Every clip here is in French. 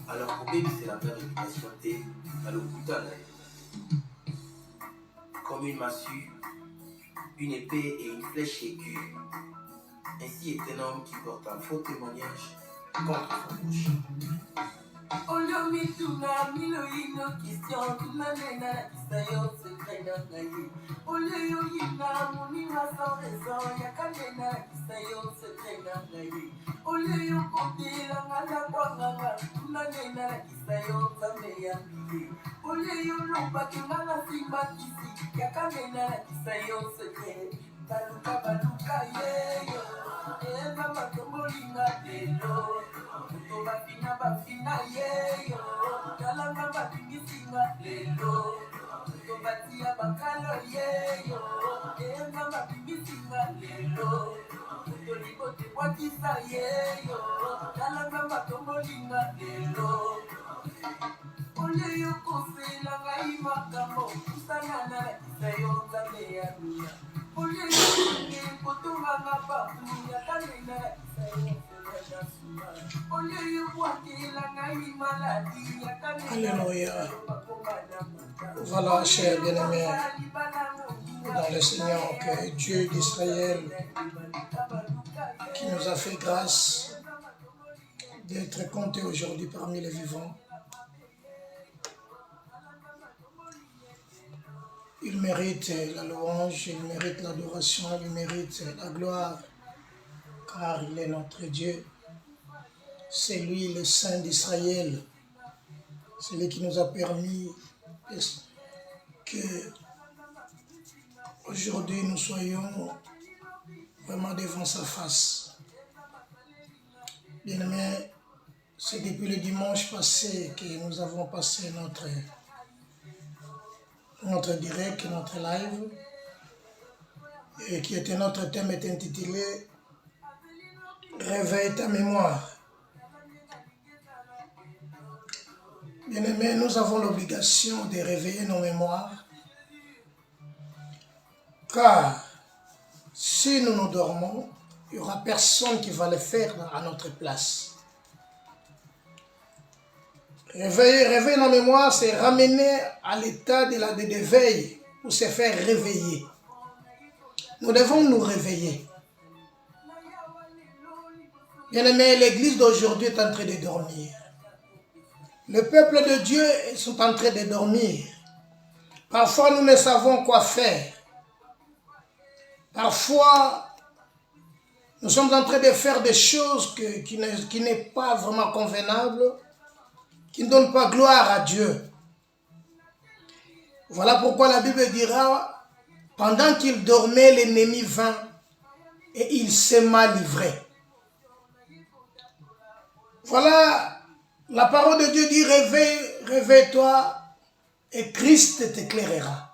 Alors pour baby c'est la même réputation à l'hôpital. Comme une massue, une épée et une flèche aiguë. Ainsi est un homme qui porte un faux témoignage contre son prochain. Olio mituna milo ino question tuna nena kisayo sekrena ngai. Olio yina muni sans raison yakanena kisayo sekrena ngai. Olio kopila ngala kwanga tuna nena kisayo sameya mbi. Olio lumba kingala simba kisi yakanena kisayo sekrena. Baluka baluka yeyo eza matombolinga lelo. Bafina bafina yeyo kalanga babingisinga lelo tobatia bakalo yeyo enga babingisinga lelo tolibote bwakisa yeyo kalanga batombolinga lelo oleyo kosela ngai makambo kusangana lakisa yo nzambe ya dunia oleyo kenge kotonganga babu yakanena lakisa yo. Alléluia. Voilà, chers bien-aimés dans le Seigneur, que Dieu d'Israël, qui nous a fait grâce d'être comptés aujourd'hui parmi les vivants, il mérite la louange, il mérite l'adoration, il mérite la gloire, car il est notre Dieu. C'est lui le Saint d'Israël. C'est lui qui nous a permis que aujourd'hui nous soyons vraiment devant sa face. Bien-aimés, c'est depuis le dimanche passé que nous avons passé notre direct, notre live, et qui était notre thème est intitulé « Réveille ta mémoire ». Bien-aimés, nous avons l'obligation de réveiller nos mémoires, car si nous nous dormons, il n'y aura personne qui va le faire à notre place. Réveiller nos mémoires, c'est ramener à l'état d'éveil ou se faire réveiller. Nous devons nous réveiller. Bien-aimés, l'église d'aujourd'hui est en train de dormir. Le peuple de Dieu sont en train de dormir. Parfois, nous ne savons quoi faire. Parfois, nous sommes en train de faire des choses qui n'est pas vraiment convenable, qui ne donnent pas gloire à Dieu. Voilà pourquoi la Bible dira, pendant qu'il dormait, l'ennemi vint et il s'aima livré. Voilà. La parole de Dieu dit, réveille-toi et Christ t'éclairera.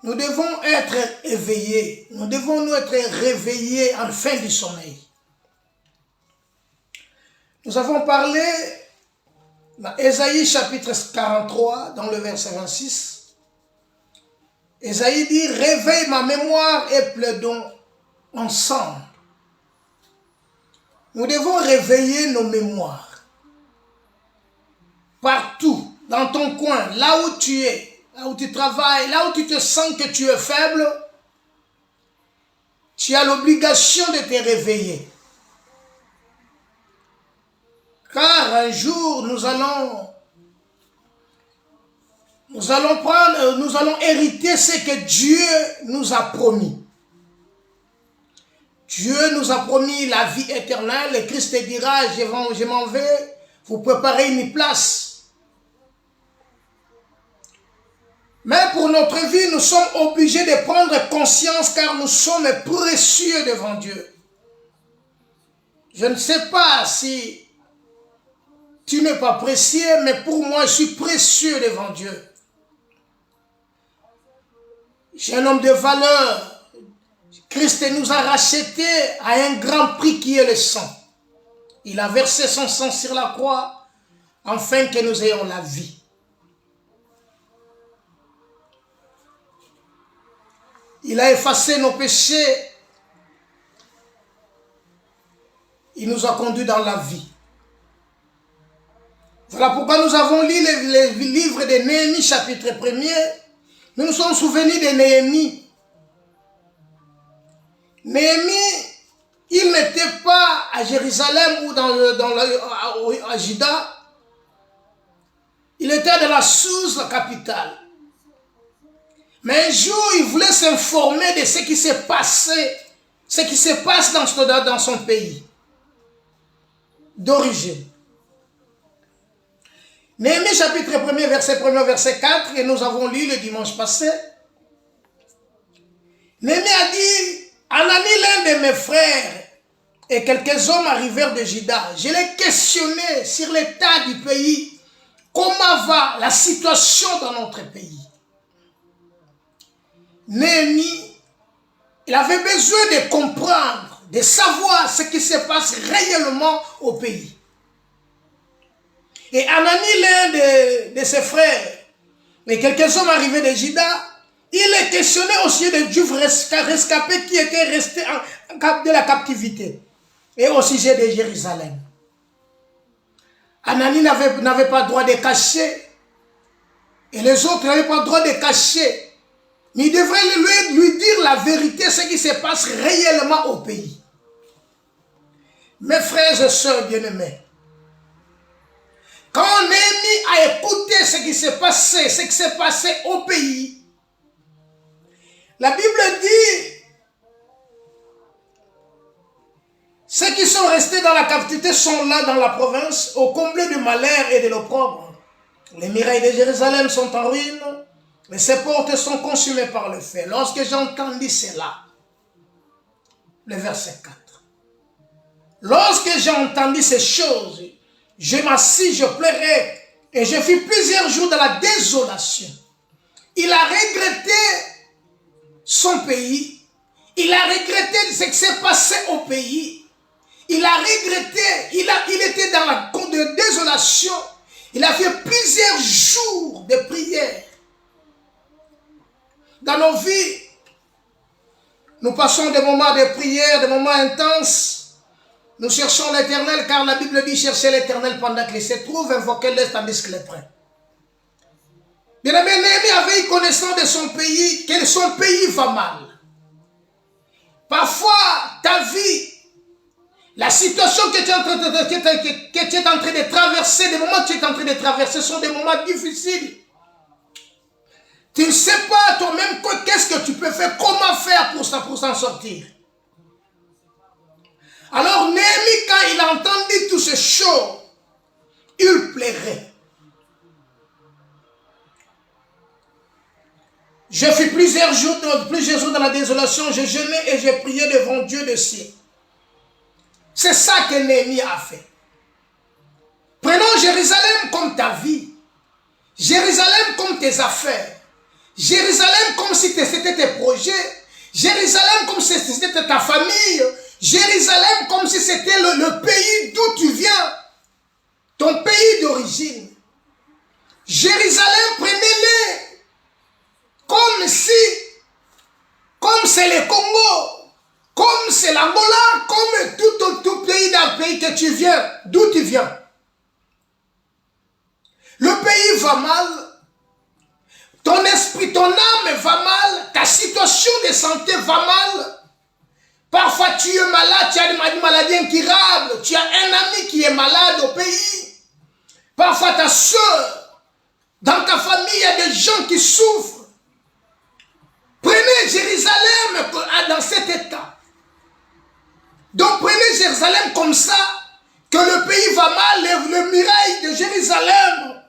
Nous devons être éveillés, nous devons nous être réveillés en fin du sommeil. Nous avons parlé dans Ésaïe chapitre 43, dans le verset 26. Ésaïe dit, réveille ma mémoire et plaidons ensemble. Nous devons réveiller nos mémoires. Partout, dans ton coin, là où tu es, là où tu travailles, là où tu te sens que tu es faible, tu as l'obligation de te réveiller. Car un jour, nous allons hériter ce que Dieu nous a promis. Dieu nous a promis la vie éternelle et Christ dira, je m'en vais vous préparer une place. Mais pour notre vie, nous sommes obligés de prendre conscience car nous sommes précieux devant Dieu. Je ne sais pas si tu n'es pas précieux, mais pour moi, je suis précieux devant Dieu. J'ai un homme de valeur. Christ nous a rachetés à un grand prix qui est le sang. Il a versé son sang sur la croix afin que nous ayons la vie. Il a effacé nos péchés. Il nous a conduits dans la vie. Voilà pourquoi nous avons lu les livres de Néhémie, chapitre 1er. Nous nous sommes souvenus de Néhémie. Néhémie, il n'était pas à Jérusalem ou à Juda. Il était dans la sous-capitale. Mais un jour, il voulait s'informer de ce qui s'est passé, ce qui se passe dans son pays d'origine. Néhémie chapitre 1er, verset 4, que nous avons lu le dimanche passé. Néhémie a dit, Anani, l'un de mes frères, et quelques hommes arrivèrent de Juda. Je l'ai questionné sur l'état du pays, comment va la situation dans notre pays. Néhémie, il avait besoin de comprendre, de savoir ce qui se passe réellement au pays. Et Anani, l'un de ses frères, et quelques hommes arrivés de Juda, il est questionné au sujet de Juifs rescapés qui étaient restés de la captivité et au sujet de Jérusalem. Anani n'avait pas le droit de cacher et les autres n'avaient pas le droit de cacher. Mais il devrait lui dire la vérité, ce qui se passe réellement au pays. Mes frères et sœurs bien-aimés, quand Néhémie a écouté ce qui s'est passé au pays, la Bible dit, ceux qui sont restés dans la captivité sont là dans la province, au comble du malheur et de l'opprobre. Les murailles de Jérusalem sont en ruine, Mais ces portes sont consumées par le feu. Lorsque j'entendis cela, le verset 4. Lorsque j'ai entendu ces choses, je m'assis, je pleurais, et je fus plusieurs jours dans la désolation. Il a regretté son pays. Il a regretté ce qui s'est passé au pays. Il a regretté, il était dans la désolation. Il a fait plusieurs jours de prière. Dans nos vies, nous passons des moments de prière, des moments intenses. Nous cherchons l'Éternel, car la Bible dit chercher l'Éternel pendant qu'il se trouve, invoquer-le tandis qu'il est prêt. Bien-aimé, Néhémie avait eu connaissance de son pays, que son pays va mal. Parfois, ta vie, la situation que tu es en train de traverser, les moments que tu es en train de traverser sont des moments difficiles. Tu ne sais pas toi-même qu'est-ce que tu peux faire, comment faire pour s'en sortir. Alors Néhémie, quand il a entendu toutes ces choses, il pleurait. Je fus plusieurs jours dans la désolation, je jeûnais et je priais devant Dieu de ciel. C'est ça que Néhémie a fait. Prenons Jérusalem comme ta vie. Jérusalem comme tes affaires. Jérusalem comme si c'était tes projets. Jérusalem comme si c'était ta famille. Jérusalem comme si c'était le pays d'où tu viens. Ton pays d'origine. Jérusalem, prenez-les comme c'est le Congo, comme c'est l'Angola, comme tout pays d'un pays que tu viens, d'où tu viens. Le pays va mal, ton esprit, ton âme va mal, ta situation de santé va mal. Parfois tu es malade, tu as une maladie incurable, tu as un ami qui est malade au pays. Parfois ta soeur, dans ta famille, il y a des gens qui souffrent. Prenez Jérusalem dans cet état. Donc prenez Jérusalem comme ça, que le pays va mal, le muraille de Jérusalem.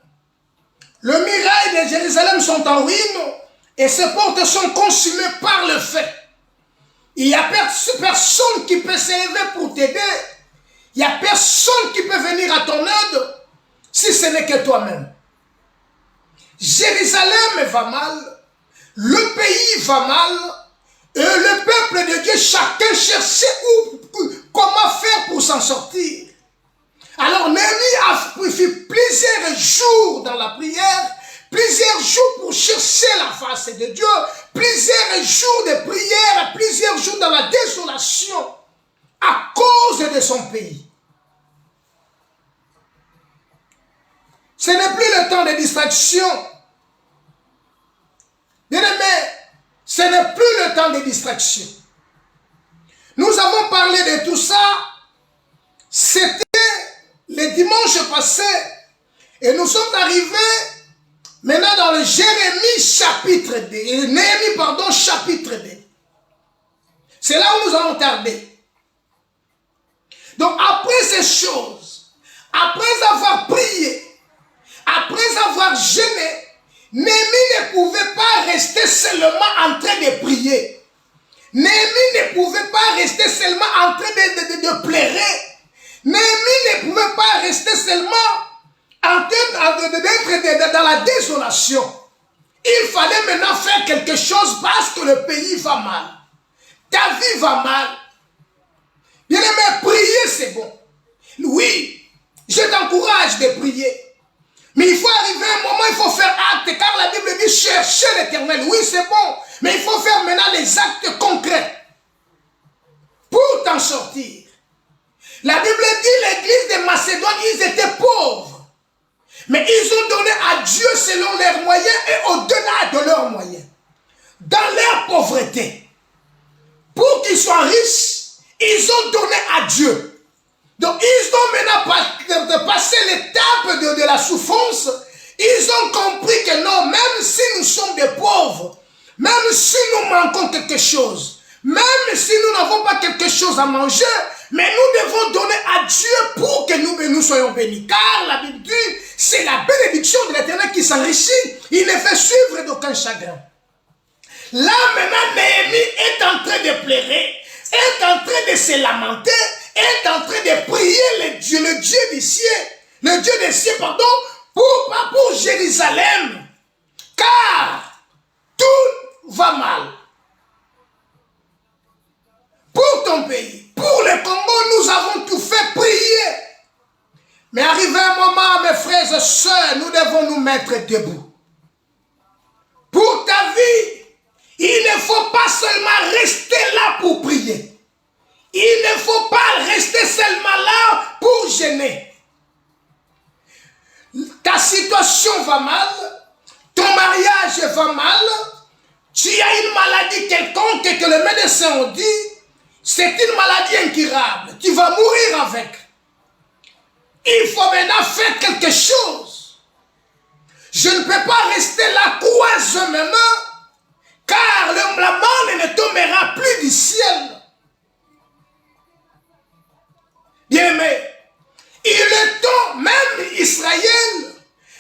Le muraille de Jérusalem sont en ruine et ces portes sont consumées par le feu. Il n'y a personne qui peut s'élever pour t'aider. Il n'y a personne qui peut venir à ton aide si ce n'est que toi-même. Jérusalem va mal. Le pays va mal et le peuple de Dieu, chacun cherchait comment faire pour s'en sortir. Alors Néhémie a fait plusieurs jours dans la prière, plusieurs jours pour chercher la face de Dieu, plusieurs jours de prière, plusieurs jours dans la désolation à cause de son pays. Ce n'est plus le temps de distraction. Bien-aimés, ce n'est plus le temps de distraction. Nous avons parlé de tout ça. C'était le dimanche passé. Et nous sommes arrivés maintenant dans le Jérémie chapitre 2. Néhémie, pardon, chapitre 2. C'est là où nous allons tarder. Donc après ces choses, après avoir prié, après avoir jeûné, Néhémie ne pouvait pas rester seulement en train de prier. Néhémie ne pouvait pas rester seulement en train de pleurer. Néhémie ne pouvait pas rester seulement en train d'être dans la désolation. Il fallait maintenant faire quelque chose parce que le pays va mal. Ta vie va mal. Bien aimé, prier c'est bon. Oui, je t'encourage de prier. Mais il faut arriver à un moment, il faut faire acte, car la Bible dit chercher l'Éternel. Oui, c'est bon, mais il faut faire maintenant des actes concrets pour t'en sortir. La Bible dit l'église de Macédoine, ils étaient pauvres. Mais ils ont donné à Dieu selon leurs moyens et au-delà de leurs moyens. Dans leur pauvreté. Pour qu'ils soient riches, ils ont donné à Dieu. Donc ils ont maintenant passé l'étape de la souffrance. Ils ont compris que non, même si nous sommes des pauvres, même si nous manquons quelque chose, Même si nous n'avons pas quelque chose à manger, mais nous devons donner à Dieu pour que nous soyons bénis. Car la Bible dit, c'est la bénédiction de l'Éternel qui s'enrichit. Il ne fait suivre d'aucun chagrin. Là maintenant, Néhémie est en train de pleurer, est en train de se lamenter, est en train de prier le Dieu des cieux, pour Jérusalem. Car tout va mal. Pour ton pays, pour le Congo, nous avons tout fait prier. Mais arrivé un moment, mes frères et sœurs, nous devons nous mettre debout. Pour ta vie, il ne faut pas seulement rester là pour prier. Il ne faut pas rester seulement là pour gêner. Ta situation va mal, ton mariage va mal, tu as une maladie quelconque que le médecin a dit, c'est une maladie incurable. Tu vas mourir avec. Il faut maintenant faire quelque chose. Je ne peux pas rester là croisé mes mains, car la manne ne tombera plus du ciel. Bien-aimé, il est temps, même Israël,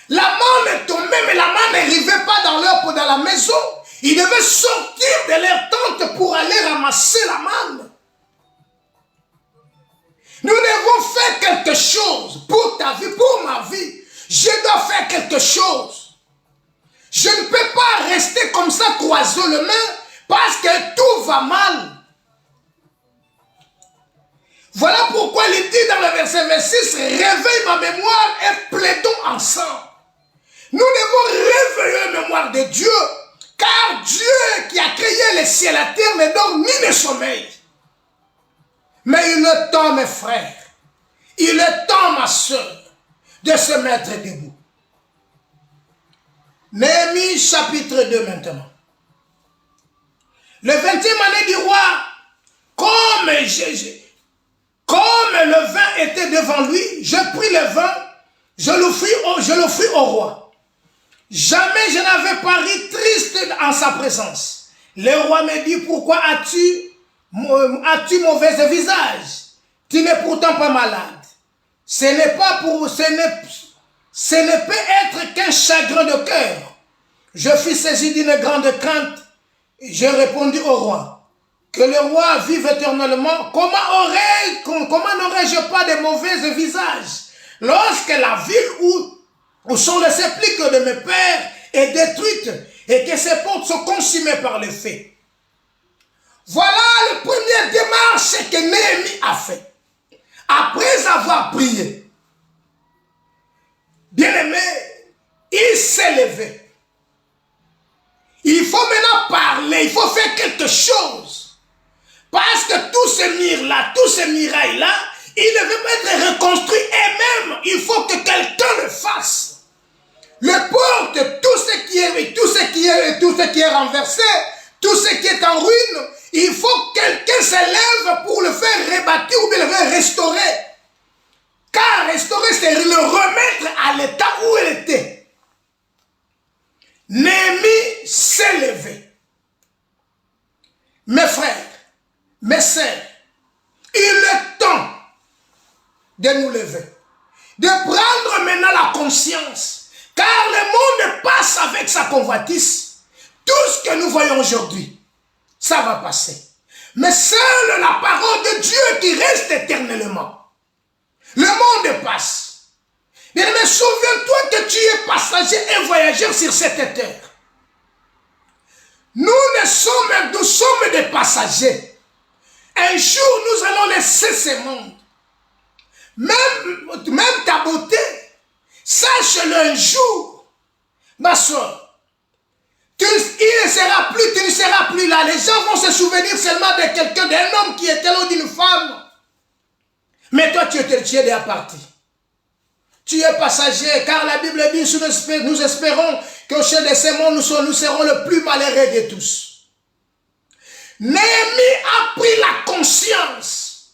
la manne tombait, mais la manne n'arrivait pas dans la maison. Ils devaient sortir de leur tente pour aller ramasser la manne. Nous devons faire quelque chose pour ta vie, pour ma vie. Je dois faire quelque chose. Je ne peux pas rester comme ça croiser les mains parce que tout va mal. Voilà pourquoi il dit dans le verset 26, réveille ma mémoire et plaidons ensemble. Nous devons réveiller la mémoire de Dieu, car Dieu qui a créé les cieux et la terre ne dort ni ne sommeille. Mais il est temps, mes frères, il est temps, ma soeur, de se mettre debout. Néhémie chapitre 2 maintenant. Le 20e année du roi, comme le vin était devant lui, je pris le vin, je l'offris au roi. Jamais je n'avais paru triste en sa présence. Le roi me dit, pourquoi as-tu mauvais visage? Tu n'es pourtant pas malade. Ce ne peut être qu'un chagrin de cœur. Je fus saisi d'une grande crainte. J'ai répondu au roi, que le roi vive éternellement. Comment n'aurais-je pas de mauvais visage lorsque la ville où sont les sépulcres de mes pères est détruite et que ses portes sont consumées par le feu? Voilà la première démarche que Néhémie a fait. Après avoir prié, bien-aimé, il s'est levé. Il faut maintenant parler, il faut faire quelque chose. Parce que tous ces murs-là, tous ces murailles-là, ils ne veulent pas être reconstruits. Et même, il faut que quelqu'un le fasse. Le porte, tout ce qui est renversé, tout ce qui est en ruine, il faut que quelqu'un s'élève pour le faire rebâtir ou bien le faire restaurer. Car restaurer, c'est le remettre à l'état où il était. Néhémie s'est levé. Mes frères, mes sœurs, il est temps de nous lever, de prendre maintenant la conscience, car le monde passe avec sa convoitise. Tout ce que nous voyons aujourd'hui, ça va passer. Mais seule la parole de Dieu qui reste éternellement. Le monde passe. Mais souviens-toi que tu es passager et voyageur sur cette terre. Nous sommes des passagers. Un jour, nous allons laisser ce monde. Même ta beauté, sache-le un jour, ma soeur. Tu ne seras plus là. Les gens vont se souvenir seulement de quelqu'un, d'un homme qui était là ou d'une femme. Mais toi, tu es déjà parti. Tu es passager, car la Bible dit, nous espérons qu'au sein de ce monde, nous serons le plus malheureux de tous. Néhémie a pris la conscience.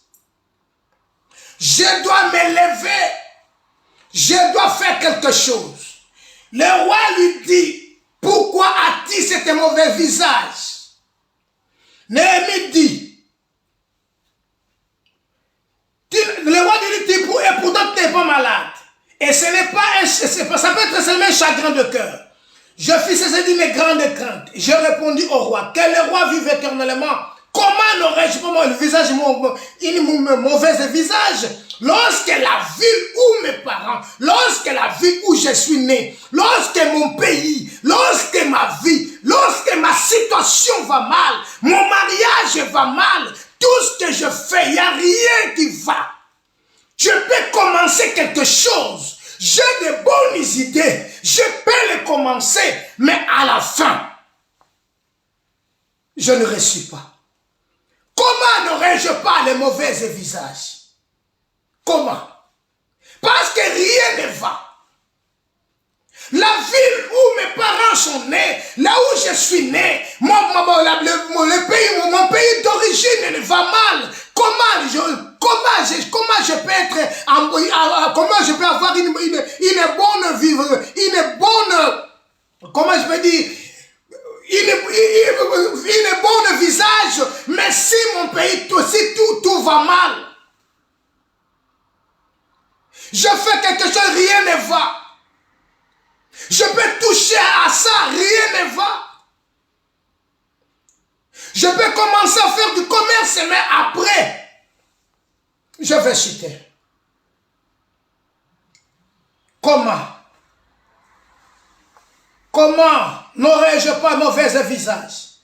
Je dois me lever. Je dois faire quelque chose. Le roi lui dit, pourquoi as-tu cet mauvais visage? Néhémie dit, le roi dit, et pourtant tu n'es pas malade. Et ce n'est pas, ça peut être seulement un chagrin de cœur. Je fis cesser de mes grandes craintes. Je répondis au roi, que le roi vive éternellement. Comment n'aurais-je pas le visage, mon mauvais visage, lorsque la ville où mes parents, lorsque la ville où je suis né, lorsque mon pays, lorsque ma vie, lorsque ma situation va mal, mon mariage va mal, tout ce que je fais, il n'y a rien qui va. Je peux commencer quelque chose, j'ai de bonnes idées, je peux les commencer, mais à la fin, je ne réussis pas. Comment n'aurais-je pas les mauvais visages? Comment? Parce que rien ne va. La ville où mes parents sont nés, là où je suis né, mon pays d'origine ne va mal. Comment je peux être, comment je peux avoir une bonne vie, une bonne, comment je peux dire, une bonne visage, mais si mon pays, si tout va mal, je fais quelque chose, rien ne va. Je peux toucher à ça, rien ne va. Je peux commencer à faire du commerce, mais après, je vais chuter. Comment n'aurais-je pas mauvais visage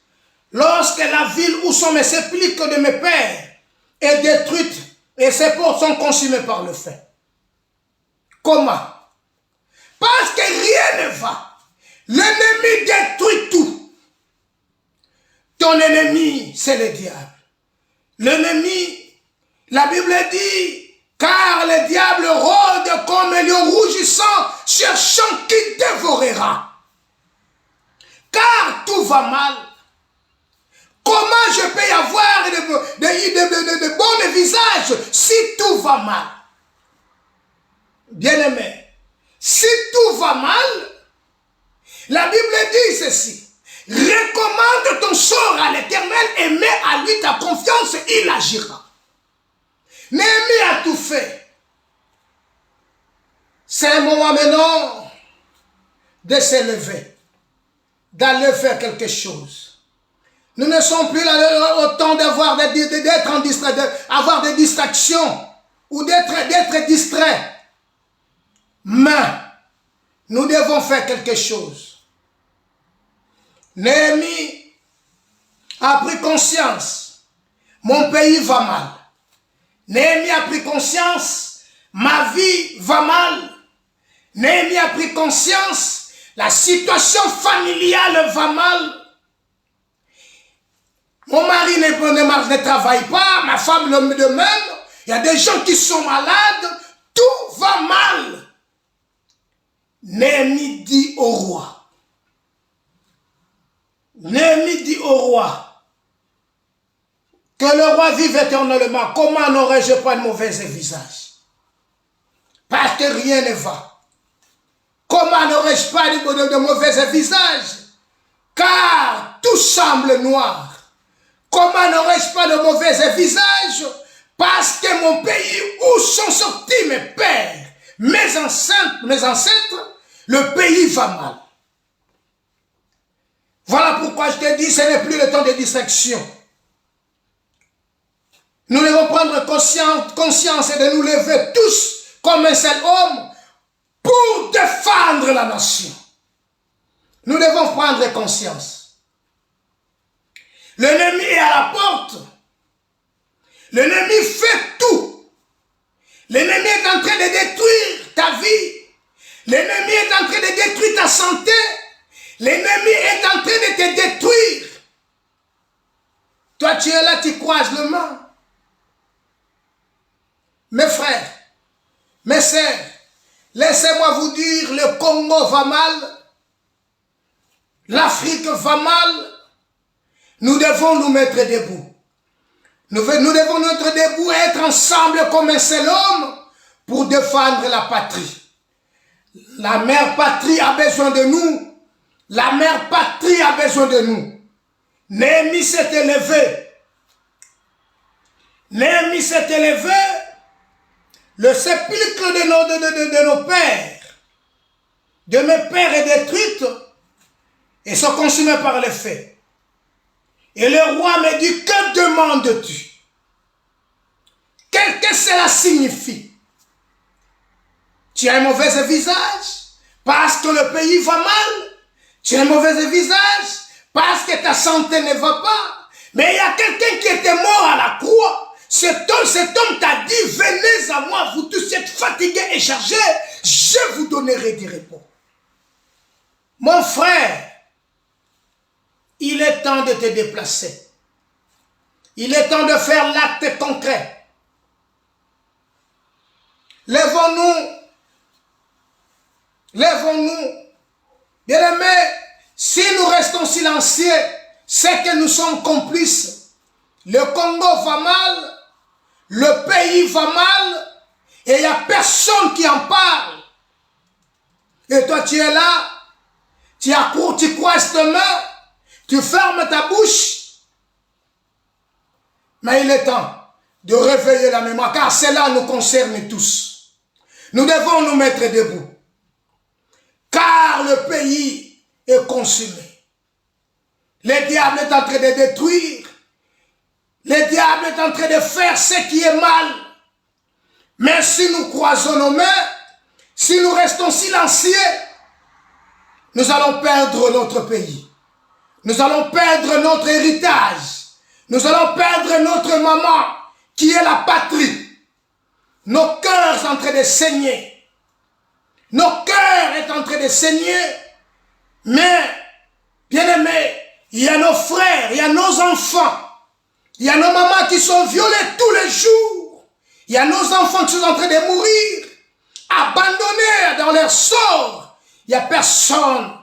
lorsque la ville où sont mes sépulcres de mes pères est détruite et ses portes sont consumées par le feu? Comment? Parce que rien ne va. L'ennemi détruit tout. Ton ennemi, c'est le diable. L'ennemi, la Bible dit, car le diable rôde comme un lion rougissant, cherchant qui dévorera. Car tout va mal. Comment je peux y avoir de bons visages si tout va mal? Bien-aimé, si tout va mal, la Bible dit ceci. Recommande ton sort à l'Éternel et mets à lui ta confiance, il agira. Néhémie a tout fait. C'est un moment maintenant de s'élever, d'aller faire quelque chose. Nous ne sommes plus là au temps d'avoir d'avoir des distractions ou d'être distraits. Mais nous devons faire quelque chose. Néhémie a pris conscience, mon pays va mal. Néhémie a pris conscience, ma vie va mal. Néhémie a pris conscience, la situation familiale va mal. Mon mari ne travaille pas, ma femme de même. Il y a des gens qui sont malades, tout va mal. Néhémie dit au roi. Néhémie dit au roi que le roi vive éternellement. Comment n'aurais-je pas de mauvais visage? Parce que rien ne va. Comment n'aurais-je pas de mauvais visage? Car tout semble noir. Comment n'aurais-je pas de mauvais visage? Parce que mon pays où sont sortis mes pères, mes ancêtres, le pays va mal. Voilà pourquoi je te dis, ce n'est plus le temps de distraction. Nous devons prendre conscience et de nous lever tous comme un seul homme pour défendre la nation. Nous devons prendre conscience. L'ennemi est à la porte. L'ennemi fait tout. L'ennemi est en train de détruire ta vie. L'ennemi est en train de détruire ta santé. L'ennemi est en train de te détruire. Toi, tu es là, tu croises le main. Mes frères, mes sœurs, laissez-moi vous dire, le Congo va mal. L'Afrique va mal. Nous devons nous mettre debout. Nous devons nous mettre debout et être ensemble comme un seul homme pour défendre la patrie. La mère patrie a besoin de nous. La mère patrie a besoin de nous. Néhémie s'est élevé. Néhémie s'est élevé. Le sépulcre de nos pères, de mes pères est détruite et sont consumés par les feux. Et le roi me dit, que demandes-tu? Qu'est-ce que cela signifie? Tu as un mauvais visage parce que le pays va mal. Tu as un mauvais visage parce que ta santé ne va pas. Mais il y a quelqu'un qui était mort à la croix. Cet homme t'a dit, venez à moi, vous tous êtes fatigués et chargés, je vous donnerai du repos. Mon frère, il est temps de te déplacer. Il est temps de faire l'acte concret. Lèvons-nous. Lèvons-nous. Bien-aimés, si nous restons silencieux, c'est que nous sommes complices. Le Congo va mal, le pays va mal, et il n'y a personne qui en parle. Et toi, tu es là, tu croises tes mains, tu fermes ta bouche. Mais il est temps de réveiller la mémoire, car cela nous concerne tous. Nous devons nous mettre debout, car le pays est consumé. Le diable est en train de détruire. Le diable est en train de faire ce qui est mal. Mais si nous croisons nos mains, si nous restons silencieux, nous allons perdre notre pays. Nous allons perdre notre héritage. Nous allons perdre notre maman, qui est la patrie. Nos cœurs sont en train de saigner. Nos cœurs sont en train de saigner. Mais, bien-aimés, il y a nos frères, il y a nos enfants. Il y a nos mamans qui sont violées tous les jours. Il y a nos enfants qui sont en train de mourir, abandonnés dans leur sort. Il n'y a personne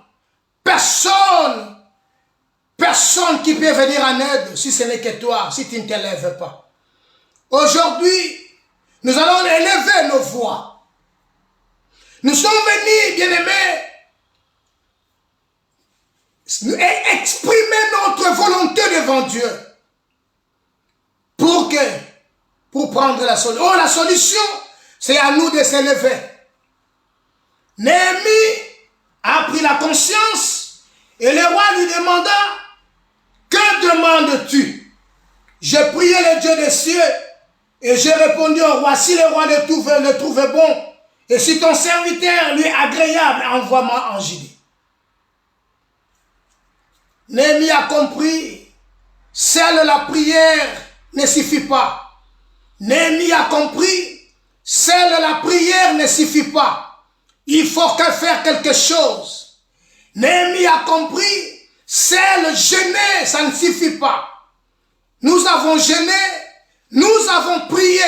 qui peut venir en aide si ce n'est que toi, si tu ne t'élèves pas. Aujourd'hui, nous allons élever nos voix. Nous sommes venus, bien-aimés, exprimer notre volonté devant Dieu. Pour prendre la solution. Oh, la solution, c'est à nous de s'élever. Néhémie a pris la conscience et le roi lui demanda, que demandes-tu? J'ai prié le Dieu des cieux et j'ai répondu au roi, si le roi le trouve bon et si ton serviteur lui est agréable, envoie-moi en Judée. Néhémie a compris, seule la prière ne suffit pas. Néhémie a compris, seule la prière ne suffit pas. Il faut faire quelque chose. Néhémie a compris, seul jeûner, ça ne suffit pas. Nous avons jeûné, nous avons prié,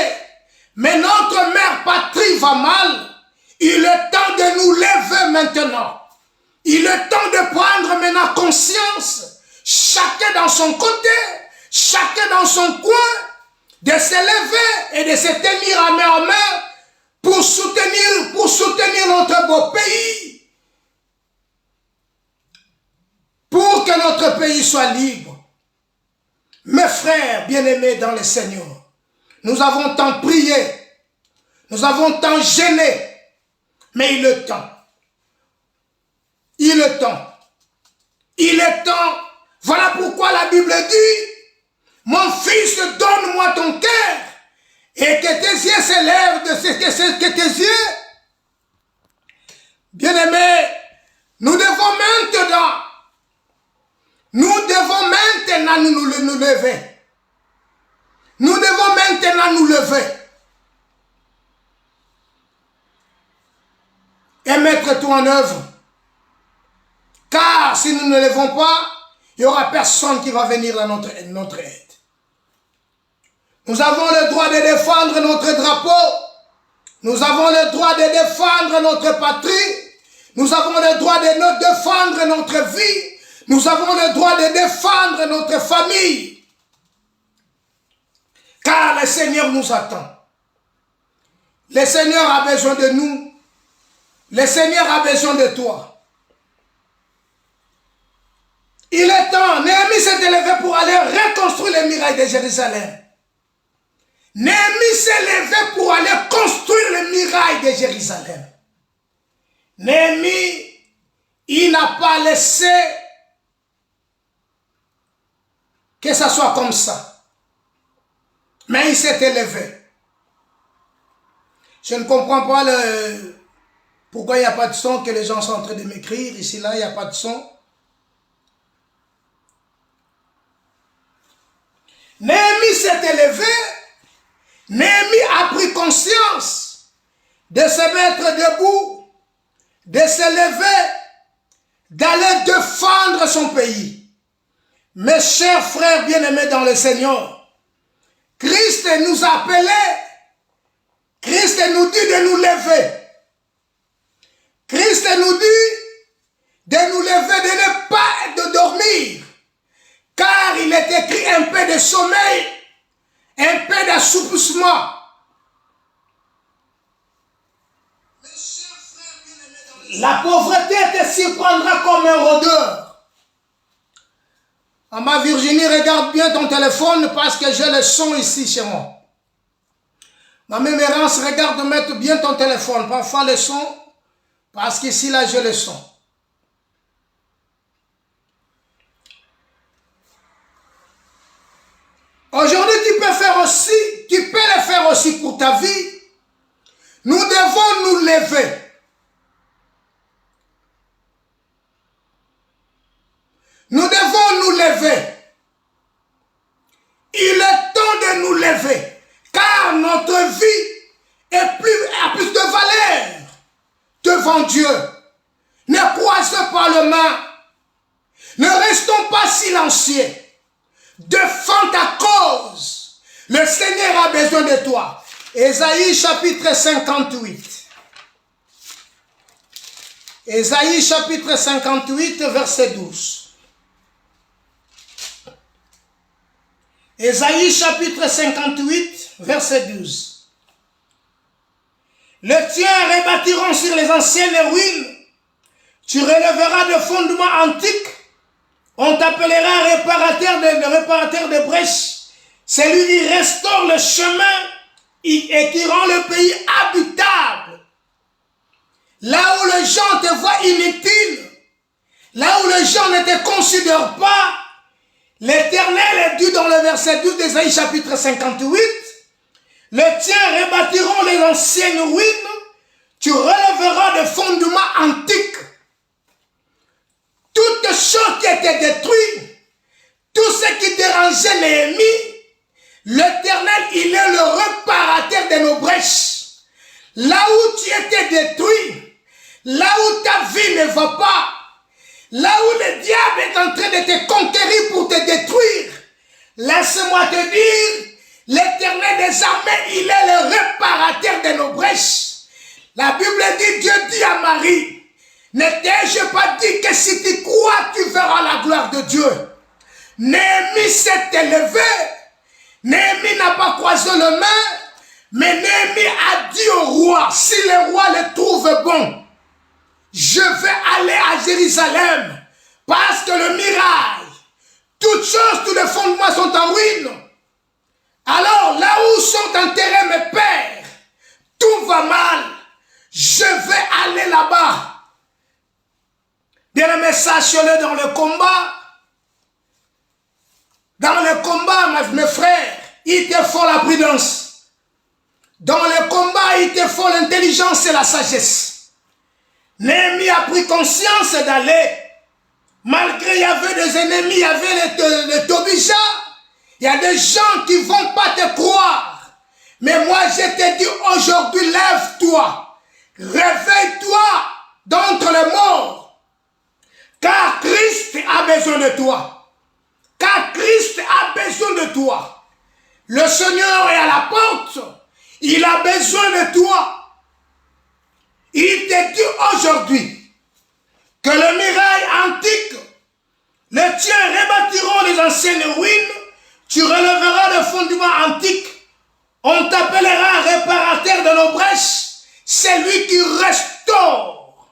mais notre mère patrie va mal. Il est temps de nous lever maintenant. Il est temps de prendre maintenant conscience, chacun dans son côté, chacun dans son coin, de se lever et de se tenir à main en main pour soutenir notre beau pays, pour que notre pays soit libre. Mes frères bien-aimés dans le Seigneur, nous avons tant prié, nous avons tant gêné, mais il est temps. Il est temps. Il est temps. Voilà pourquoi la Bible dit, mon fils, donne-moi ton cœur et que tes yeux s'élèvent que tes yeux. Bien-aimés, nous devons maintenant nous lever. Nous devons maintenant nous lever et mettre tout en œuvre. Car si nous ne levons pas, il n'y aura personne qui va venir à notre aide. Nous avons le droit de défendre notre drapeau. Nous avons le droit de défendre notre patrie. Nous avons le droit de défendre notre vie. Nous avons le droit de défendre notre famille. Car le Seigneur nous attend. Le Seigneur a besoin de nous. Le Seigneur a besoin de toi. Il est temps. Néhémie s'est élevé pour aller reconstruire les murailles de Jérusalem. Néhémie s'est levé pour aller construire les murailles de Jérusalem. Néhémie, il n'a pas laissé que ça soit comme ça. Mais il s'est élevé. Je ne comprends pas pourquoi il n'y a pas de son, que les gens sont en train de m'écrire. Ici, là, il n'y a pas de son. Néhémie s'est élevé. Néhémie a pris conscience de se mettre debout, de se lever, d'aller défendre son pays. Mes chers frères bien-aimés dans le Seigneur, Christ nous a appelés, Christ nous dit de nous lever. Christ nous dit de nous lever, de ne pas de dormir. Car il est écrit un peu de sommeil, un peu d'assoupissement. La pauvreté te surprendra comme un rôdeur. Ma Virginie, regarde bien ton téléphone parce que j'ai le son ici chez moi. Ma mémérance, regarde mettre bien ton téléphone. Parfois le son, parce qu'ici là j'ai le son. Aujourd'hui, tu peux le faire aussi pour ta vie. Nous devons nous lever. Nous devons nous lever. Il est temps de nous lever. Car notre vie a plus de valeur devant Dieu. Ne croisez pas les mains. Ne restons pas silencieux. Défends ta cause. Le Seigneur a besoin de toi. Ésaïe chapitre 58. Ésaïe chapitre 58 verset 12. Ésaïe chapitre 58 verset 12. Les tiens rebâtiront sur les anciennes ruines. Tu relèveras des fondements antiques. On t'appellera réparateur de brèches. C'est lui qui restaure le chemin et qui rend le pays habitable. Là où les gens te voient inutile, là où les gens ne te considèrent pas, l'Éternel est dit dans le verset 12 d'Ésaïe chapitre 58, les tiens rebâtiront les anciennes ruines, tu relèveras des fondements antiques. Toutes choses qui étaient détruites, tout ce qui dérangeait Néhémie, l'Éternel, il est le réparateur de nos brèches. Là où tu étais détruit, là où ta vie ne va pas, là où le diable est en train de te conquérir pour te détruire, laisse-moi te dire, l'Éternel des armées, il est le réparateur de nos brèches. La Bible dit, Dieu dit à Marie, ne t'ai-je pas dit que si tu crois, tu verras la gloire de Dieu. Néhémie s'est élevé. Néhémie n'a pas croisé le main, mais Néhémie a dit au roi, si le roi le trouve bon, je vais aller à Jérusalem, parce que le miracle, toutes choses, tous les fondements sont en ruine. Alors, là où sont enterrés mes pères, tout va mal. Je vais aller là-bas. Bien aimé, sachez-le dans le combat. Dans le combat, mes frères, il te faut la prudence. Dans le combat, il te faut l'intelligence et la sagesse. Néhémie a pris conscience d'aller. Malgré il y avait des ennemis, il y avait les Tobija. Il y a des gens qui ne vont pas te croire. Mais moi, je te dis aujourd'hui, lève-toi. Réveille-toi d'entre les morts. Car Christ a besoin de toi. Car Christ a besoin de toi. Le Seigneur est à la porte. Il a besoin de toi. Il te dit aujourd'hui que le mirail antique, les tiens rebâtiront les anciennes ruines, tu relèveras le fondement antique, on t'appellera réparateur de nos brèches, c'est lui qui restaure.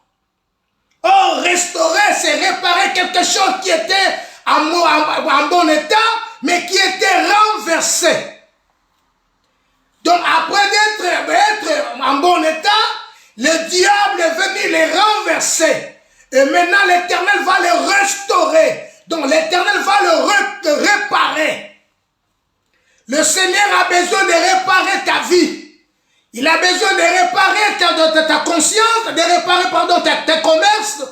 Oh, restaurer, c'est réparer quelque chose qui était en bon état, mais qui étaient renversés. Donc après d'être en bon état, le diable est venu les renverser. Et maintenant l'Éternel va les restaurer. Donc l'Éternel va le réparer. Le Seigneur a besoin de réparer ta vie. Il a besoin de réparer ta conscience, de réparer tes commerces,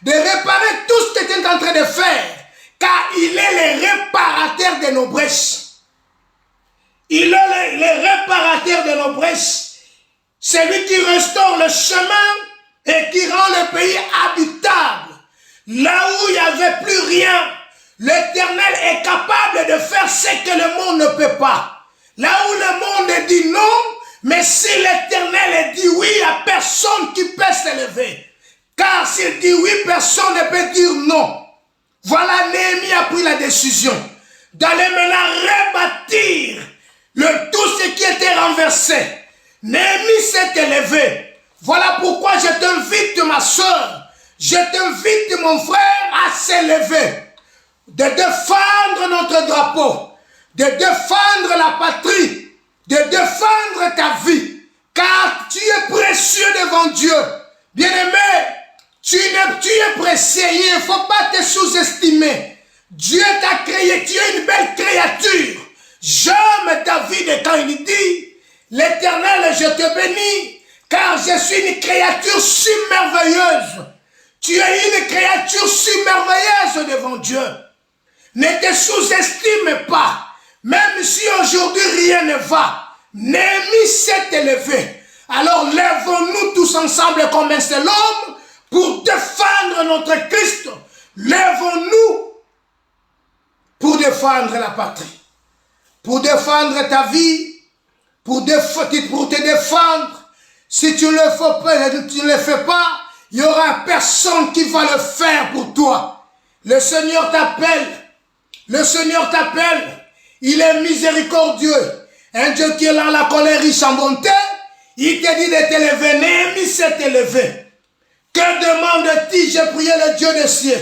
de réparer tout ce que tu es en train de faire. Car il est le réparateur de nos brèches. Il est le réparateur de nos brèches. C'est lui qui restaure le chemin et qui rend le pays habitable. Là où il n'y avait plus rien, l'Éternel est capable de faire ce que le monde ne peut pas. Là où le monde dit non, mais si l'Éternel dit oui, il n'y a personne qui peut s'élever. Car s'il dit oui, personne ne peut dire non. Voilà, Néhémie a pris la décision d'aller maintenant rebâtir tout ce qui était renversé. Néhémie s'est élevé. Voilà pourquoi je t'invite, ma soeur, je t'invite, mon frère, à s'élever, de défendre notre drapeau, de défendre la patrie, de défendre ta vie, car tu es précieux devant Dieu. Bien-aimé, tu es précieux, il ne faut pas te sous-estimer. Dieu t'a créé, tu es une belle créature. J'aime David quand il dit, l'Éternel, je te bénis, car je suis une créature si merveilleuse. Tu es une créature si merveilleuse devant Dieu. Ne te sous-estime pas. Même si aujourd'hui rien ne va, Néhémie s'est élevé. Alors lèvons-nous tous ensemble comme un seul homme pour défendre notre Christ. Lèvons-nous pour défendre la patrie, pour défendre ta vie, pour te défendre. Si tu ne le fais pas, il n'y aura personne qui va le faire pour toi. Le Seigneur t'appelle. Le Seigneur t'appelle. Il est miséricordieux. Un Dieu qui est dans la colère riche en bonté. Il te dit de t'élever. Néhémie s'est élevé. Que demandes-tu? J'ai prié le Dieu des cieux.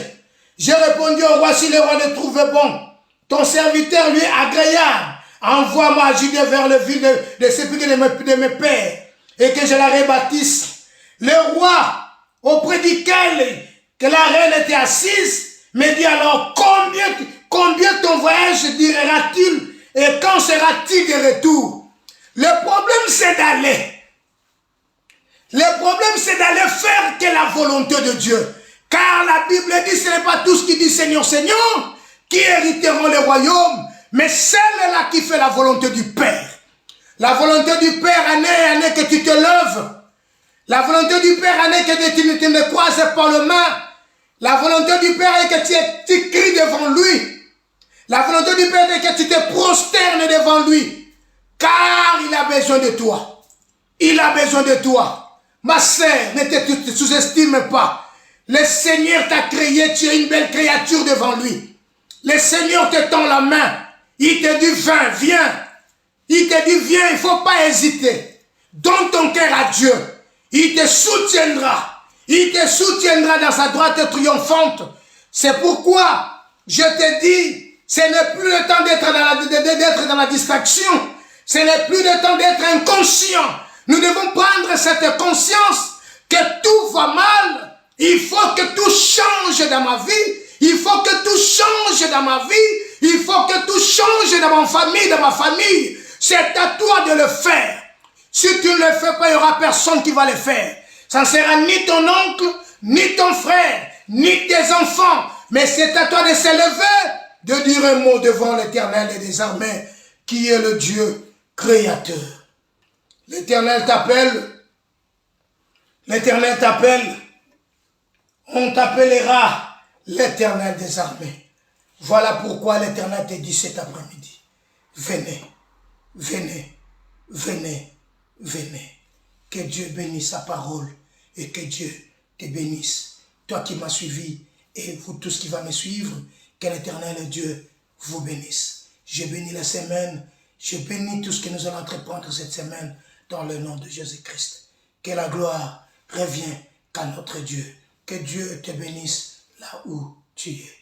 J'ai répondu au roi, si le roi le trouvait bon, ton serviteur lui est agréable. Envoie-moi à Judée vers le ville de sépulcre de mes pères et que je la rebâtisse. Le roi, auprès duquel que la reine était assise, me dit alors combien ton voyage durera-t-il et quand sera-t-il de retour? Le problème c'est d'aller. Le problème c'est d'aller faire que la volonté de Dieu. Car la Bible dit ce n'est pas tous qui disent Seigneur, Seigneur, qui hériteront le royaume, mais celle-là qui fait la volonté du Père. La volonté du Père, année que tu te lèves. La volonté du Père, année que tu ne te croises pas le main. La volonté du Père est que tu cries devant lui. La volonté du Père est que tu te prosternes devant lui. Car il a besoin de toi. Il a besoin de toi. Ma sœur, ne te sous-estime pas. Le Seigneur t'a créé, tu es une belle créature devant lui. Le Seigneur te tend la main. Il te dit, viens. Il te dit, viens, il ne faut pas hésiter. Donne ton cœur à Dieu. Il te soutiendra. Il te soutiendra dans sa droite triomphante. C'est pourquoi je te dis, ce n'est plus le temps d'être dans la distraction. Ce n'est plus le temps d'être inconscient. Nous devons prendre cette conscience que tout va mal. Il faut que tout change dans ma vie. Il faut que tout change dans ma vie. Il faut que tout change dans ma famille. C'est à toi de le faire. Si tu ne le fais pas, il n'y aura personne qui va le faire. Ça ne sera ni ton oncle, ni ton frère, ni tes enfants. Mais c'est à toi de s'élever, de dire un mot devant l'Éternel des armées, qui est le Dieu créateur. L'Éternel t'appelle. L'Éternel t'appelle. On t'appellera l'Éternel des armées. Voilà pourquoi l'Éternel te dit cet après-midi. Venez, venez, venez, venez. Que Dieu bénisse sa parole et que Dieu te bénisse. Toi qui m'as suivi et vous tous qui va me suivre, que l'Éternel Dieu vous bénisse. Je bénis la semaine, je bénis tout ce que nous allons entreprendre cette semaine dans le nom de Jésus-Christ. Que la gloire revienne qu'à notre Dieu. Que Dieu te bénisse là où tu es.